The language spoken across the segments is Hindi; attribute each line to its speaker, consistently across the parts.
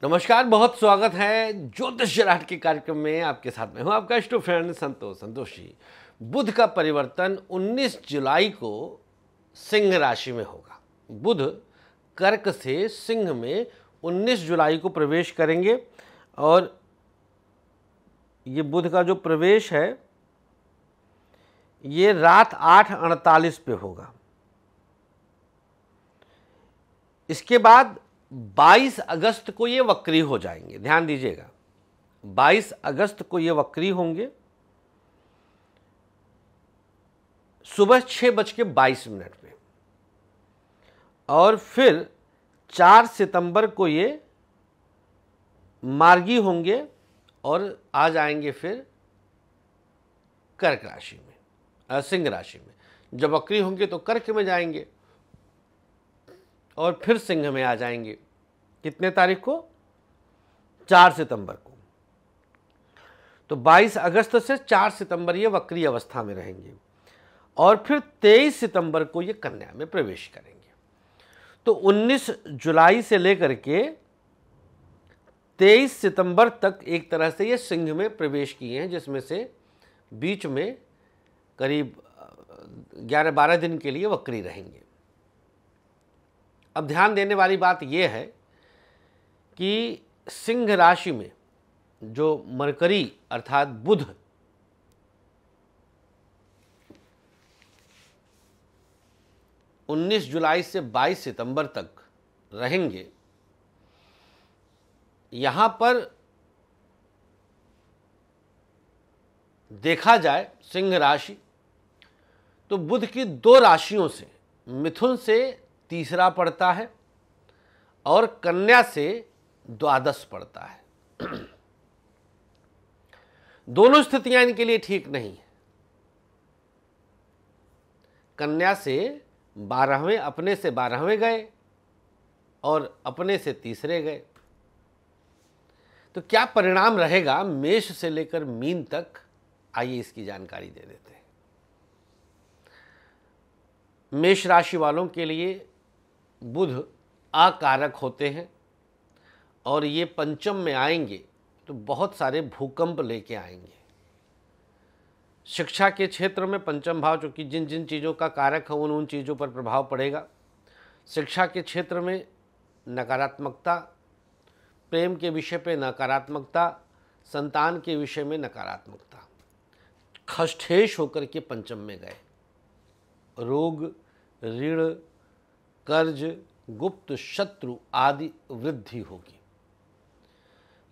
Speaker 1: नमस्कार, बहुत स्वागत है ज्योतिष जराट के कार्यक्रम में। आपके साथ में हूं आपका इष्ट फ्रेंड संतोष जी। बुध का परिवर्तन 19 जुलाई को सिंह राशि में होगा। बुध कर्क से सिंह में 19 जुलाई को प्रवेश करेंगे और ये बुध का जो प्रवेश है ये रात 8:48 पे होगा। इसके बाद 22 अगस्त को ये वक्री हो जाएंगे। ध्यान दीजिएगा, 22 अगस्त को ये वक्री होंगे सुबह 6:22 पे और फिर 4 सितंबर को ये मार्गी होंगे और आ जाएंगे फिर कर्क राशि में, सिंह राशि में। जब वक्री होंगे तो कर्क में जाएंगे और फिर सिंह में आ जाएंगे। कितने तारीख को? 4 सितंबर को। तो 22 अगस्त से 4 सितंबर ये वक्री अवस्था में रहेंगे और फिर 23 सितंबर को ये कन्या में प्रवेश करेंगे। तो 19 जुलाई से लेकर के 23 सितंबर तक एक तरह से ये सिंह में प्रवेश किए हैं, जिसमें से बीच में करीब 11-12 दिन के लिए वक्री रहेंगे। अब ध्यान देने वाली बात यह है कि सिंह राशि में जो मरकरी अर्थात बुध उन्नीस जुलाई से 22 सितंबर तक रहेंगे, यहां पर देखा जाए सिंह राशि तो बुध की 2 राशियों से मिथुन से तीसरा पड़ता है और कन्या से द्वादश पड़ता है। दोनों स्थितियां इनके लिए ठीक नहीं है। कन्या से 12वें, अपने से 12वें गए और अपने से तीसरे गए। तो क्या परिणाम रहेगा मेष से लेकर मीन तक, आइए इसकी जानकारी दे देते हैं। मेष राशि वालों के लिए बुध अकारक होते हैं और ये पंचम में आएंगे तो बहुत सारे भूकंप लेके आएंगे। शिक्षा के क्षेत्र में पंचम भाव, चूंकि जिन जिन चीज़ों का कारक है उन चीज़ों पर प्रभाव पड़ेगा। शिक्षा के क्षेत्र में नकारात्मकता, प्रेम के विषय पे नकारात्मकता, संतान के विषय में नकारात्मकता। खष्ठेश होकर के पंचम में गए। रोग, ऋण, कर्ज, गुप्त शत्रु आदि वृद्धि होगी।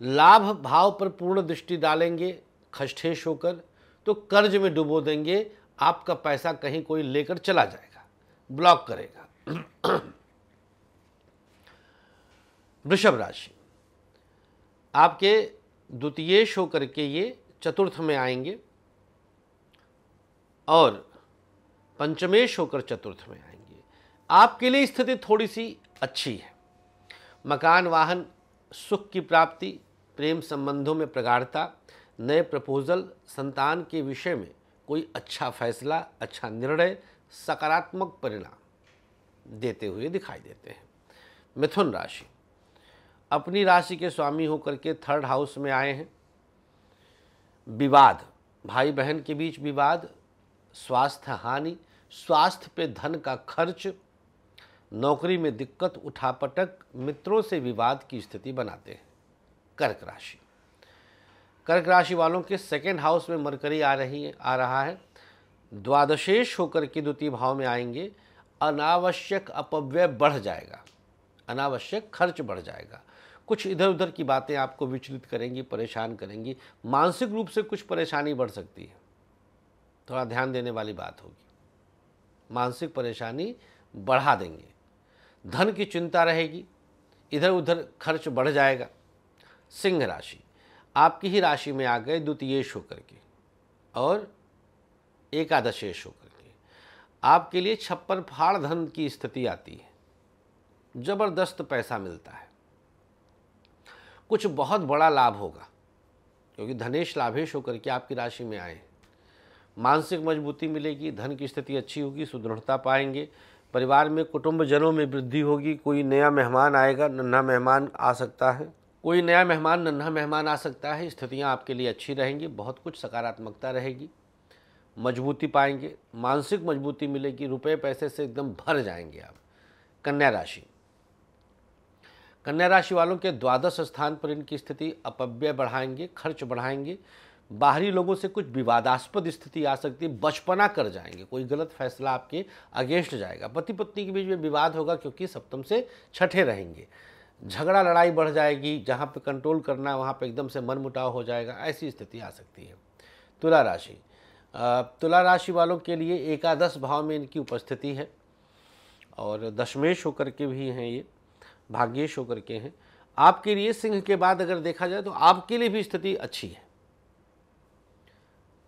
Speaker 1: लाभ भाव पर पूर्ण दृष्टि डालेंगे खष्ठेश होकर तो कर्ज में डुबो देंगे। आपका पैसा कहीं कोई लेकर चला जाएगा, ब्लॉक करेगा। वृषभ राशि आपके द्वितीयेश होकर के ये चतुर्थ में आएंगे और पंचमेश होकर चतुर्थ में आएंगे। आपके लिए स्थिति थोड़ी सी अच्छी है। मकान, वाहन, सुख की प्राप्ति, प्रेम संबंधों में प्रगाढ़ता, नए प्रपोजल, संतान के विषय में कोई अच्छा फैसला, अच्छा निर्णय, सकारात्मक परिणाम देते हुए दिखाई देते हैं। मिथुन राशि अपनी राशि के स्वामी होकर के 3rd हाउस में आए हैं। विवाद, भाई बहन के बीच विवाद, स्वास्थ्य हानि, स्वास्थ्य पे धन का खर्च, नौकरी में दिक्कत, उठापटक, मित्रों से विवाद की स्थिति बनाते हैं। कर्क राशि, कर्क राशि वालों के 2nd हाउस में मरकरी आ रहा है। द्वादशेश होकर के द्वितीय भाव में आएंगे। अनावश्यक अपव्यय बढ़ जाएगा, अनावश्यक खर्च बढ़ जाएगा। कुछ इधर उधर की बातें आपको विचलित करेंगी, परेशान करेंगी। मानसिक रूप से कुछ परेशानी बढ़ सकती है, थोड़ा ध्यान देने वाली बात होगी। मानसिक परेशानी बढ़ा देंगे। धन की चिंता रहेगी, इधर उधर खर्च बढ़ जाएगा। सिंह राशि आपकी ही राशि में आ गए द्वितीयेश होकर के और एकादशेश होकर के। आपके लिए छप्पर फाड़ धन की स्थिति आती है, जबरदस्त पैसा मिलता है, कुछ बहुत बड़ा लाभ होगा क्योंकि धनेश लाभेश होकर के आपकी राशि में आए। मानसिक मजबूती मिलेगी, धन की स्थिति अच्छी होगी, सुदृढ़ता पाएंगे। परिवार में कुटुंबजनों में वृद्धि होगी। कोई नया मेहमान आएगा, नन्हा मेहमान आ सकता है। कोई नया मेहमान, नन्हा मेहमान आ सकता है। स्थितियां आपके लिए अच्छी रहेंगी, बहुत कुछ सकारात्मकता रहेगी, मजबूती पाएंगे, मानसिक मजबूती मिलेगी, रुपए पैसे से एकदम भर जाएंगे आप। कन्या राशि, कन्या राशि वालों के द्वादश स्थान पर इनकी स्थिति अपव्यय बढ़ाएंगे, खर्च बढ़ाएंगे, बाहरी लोगों से कुछ विवादास्पद स्थिति आ सकती है, बचपना कर जाएंगे, कोई गलत फैसला आपके अगेंस्ट जाएगा। पति पत्नी के बीच में विवाद होगा क्योंकि सप्तम से छठे रहेंगे, झगड़ा लड़ाई बढ़ जाएगी, जहाँ पे कंट्रोल करना वहाँ पे एकदम से मनमुटाव हो जाएगा, ऐसी स्थिति आ सकती है। तुला राशि, तुला राशि वालों के लिए एकादश भाव में इनकी उपस्थिति है और दशमेश होकर के भी हैं, ये भाग्येश होकर के हैं। आपके लिए सिंह के बाद अगर देखा जाए तो आपके लिए भी स्थिति अच्छी है।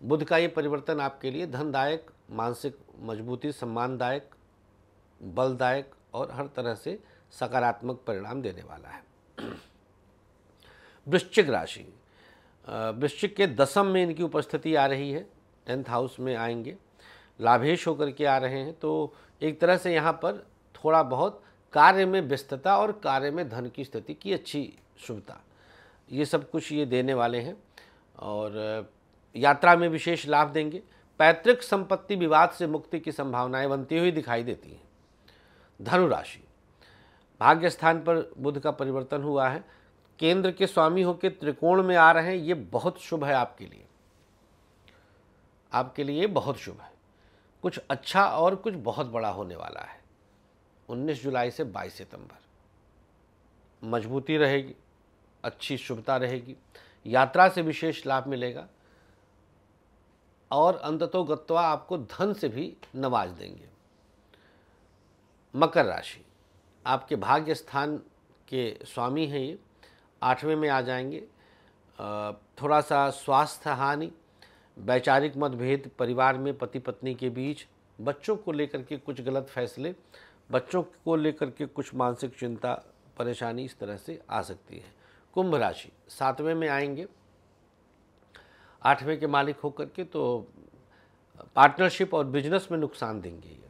Speaker 1: बुध का ये परिवर्तन आपके लिए धनदायक, मानसिक मजबूती, सम्मानदायक, बलदायक और हर तरह से सकारात्मक परिणाम देने वाला है। वृश्चिक राशि, वृश्चिक के दशम में इनकी उपस्थिति आ रही है, 10th हाउस में आएंगे, लाभेश होकर के आ रहे हैं। तो एक तरह से यहाँ पर थोड़ा बहुत कार्य में व्यस्तता और कार्य में धन की स्थिति की अच्छी शुभता, ये सब कुछ ये देने वाले हैं और यात्रा में विशेष लाभ देंगे। पैतृक संपत्ति विवाद से मुक्ति की संभावनाएं बनती हुई दिखाई देती हैं। धनु राशि, भाग्य स्थान पर बुध का परिवर्तन हुआ है, केंद्र के स्वामी होकर त्रिकोण में आ रहे हैं, ये बहुत शुभ है आपके लिए, आपके लिए बहुत शुभ है। कुछ अच्छा और कुछ बहुत बड़ा होने वाला है। 19 जुलाई से 22 सितंबर मजबूती रहेगी, अच्छी शुभता रहेगी, यात्रा से विशेष लाभ मिलेगा और अंततोगत्वा आपको धन से भी नवाज देंगे। मकर राशि, आपके भाग्य स्थान के स्वामी हैं, ये 8वें में आ जाएंगे। थोड़ा सा स्वास्थ्य हानि, वैचारिक मतभेद परिवार में, पति पत्नी के बीच, बच्चों को लेकर के कुछ गलत फैसले, बच्चों को लेकर के कुछ मानसिक चिंता, परेशानी इस तरह से आ सकती है। कुंभ राशि 7वें में आएंगे, 8वें के मालिक होकर के, तो पार्टनरशिप और बिजनेस में नुकसान देंगे ये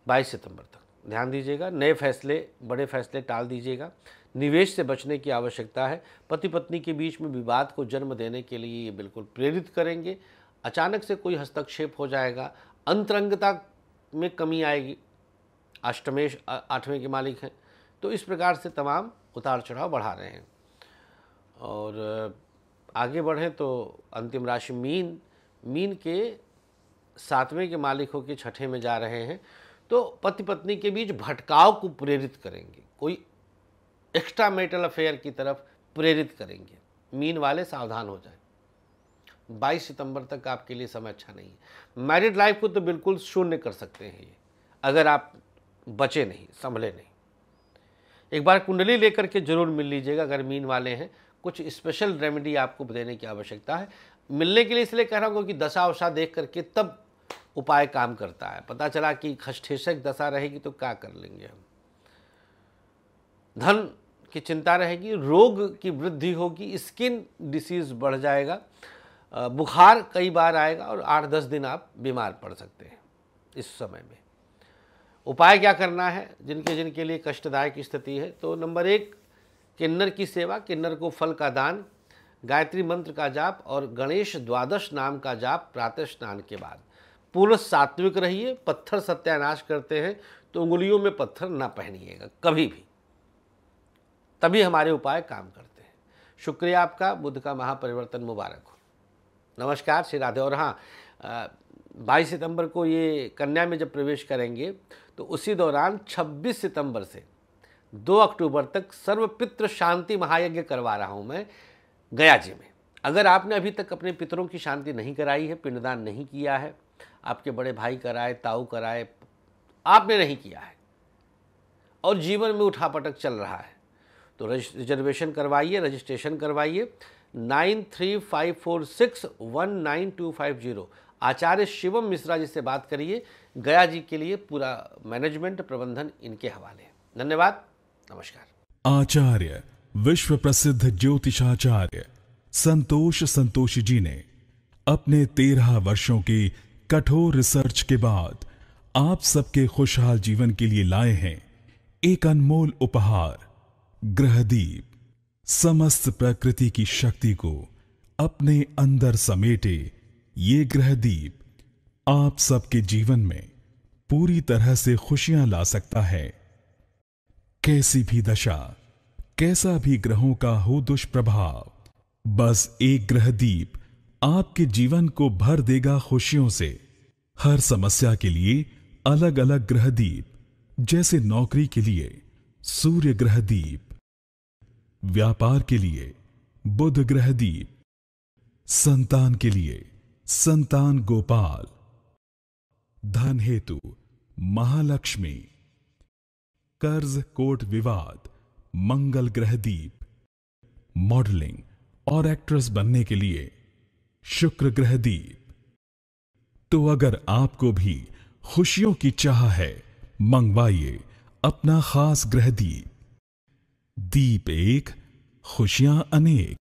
Speaker 1: 22 सितंबर तक। ध्यान दीजिएगा, नए फैसले, बड़े फैसले टाल दीजिएगा, निवेश से बचने की आवश्यकता है। पति पत्नी के बीच में विवाद को जन्म देने के लिए ये बिल्कुल प्रेरित करेंगे। अचानक से कोई हस्तक्षेप हो जाएगा, अंतरंगता में कमी आएगी। अष्टमेश 8वें के मालिक हैं, तो इस प्रकार से तमाम उतार चढ़ाव बढ़ा रहे हैं। और आगे बढ़ें तो अंतिम राशि मीन, मीन के 7वें के मालिक होकर 6ठे में जा रहे हैं, तो पति पत्नी के बीच भटकाव को प्रेरित करेंगे, कोई एक्स्ट्रा मैरिटल अफेयर की तरफ प्रेरित करेंगे। मीन वाले सावधान हो जाएं। 22 सितंबर तक आपके लिए समय अच्छा नहीं है। मैरिड लाइफ को तो बिल्कुल शून्य कर सकते हैं ये, अगर आप बचे नहीं, संभले नहीं। एक बार कुंडली लेकर के जरूर मिल लीजिएगा अगर मीन वाले हैं। कुछ स्पेशल रेमेडी आपको देने की आवश्यकता है। मिलने के लिए इसलिए कह रहा हूँ कि दशा वशा देख करके तब उपाय काम करता है। पता चला कि खष्ठेशक दशा रहेगी तो क्या कर लेंगे हम। धन की चिंता रहेगी, रोग की वृद्धि होगी, स्किन डिसीज बढ़ जाएगा, बुखार कई बार आएगा और 8-10 दिन आप बीमार पड़ सकते हैं इस समय में। उपाय क्या करना है जिनके जिनके लिए कष्टदायक स्थिति है, तो नंबर 1 किन्नर की सेवा, किन्नर को फल का दान, गायत्री मंत्र का जाप और गणेश द्वादश नाम का जाप प्रातः स्नान के बाद। पूर्ण सात्विक रहिए। पत्थर सत्यानाश करते हैं तो उंगलियों में पत्थर ना पहनिएगा कभी भी, तभी हमारे उपाय काम करते हैं। शुक्रिया आपका, बुध का महापरिवर्तन मुबारक हो। नमस्कार, श्री राधे। और हाँ, 22 सितंबर को ये कन्या में जब प्रवेश करेंगे तो उसी दौरान 26 सितंबर से 2 अक्टूबर तक सर्वपितृ शांति महायज्ञ करवा रहा हूँ मैं गया जी में। अगर आपने अभी तक अपने पितरों की शांति नहीं कराई है, पिंडदान नहीं किया है, आपके बड़े भाई कराए, ताऊ कराए, आपने नहीं किया है और जीवन में उठापटक चल रहा है, तो रिजर्वेशन करवाइए, रजिस्ट्रेशन करवाइए। 9354619250 आचार्य शिवम मिश्रा जी से बात करिए। गया जी के लिए पूरा मैनेजमेंट प्रबंधन इनके हवाले है। धन्यवाद, नमस्कार।
Speaker 2: आचार्य विश्व प्रसिद्ध ज्योतिषाचार्य संतोष संतोषी जी ने अपने 13 वर्षों की कठोर रिसर्च के बाद आप सबके खुशहाल जीवन के लिए लाए हैं एक अनमोल उपहार, ग्रहदीप। समस्त प्रकृति की शक्ति को अपने अंदर समेटे ये ग्रह दीप आप सबके जीवन में पूरी तरह से खुशियां ला सकता है। कैसी भी दशा, कैसा भी ग्रहों का हो दुष्प्रभाव, बस एक ग्रह दीप आपके जीवन को भर देगा खुशियों से। हर समस्या के लिए अलग अलग ग्रह दीप, जैसे नौकरी के लिए सूर्य ग्रह दीप, व्यापार के लिए बुध ग्रह दीप, संतान के लिए संतान गोपाल, धन हेतु महालक्ष्मी, कर्ज कोर्ट विवाद मंगल ग्रह दीप, मॉडलिंग और एक्ट्रेस बनने के लिए शुक्र ग्रह दीप। तो अगर आपको भी खुशियों की चाह है, मंगवाइए अपना खास ग्रह दीप। दीप एक, खुशियां अनेक।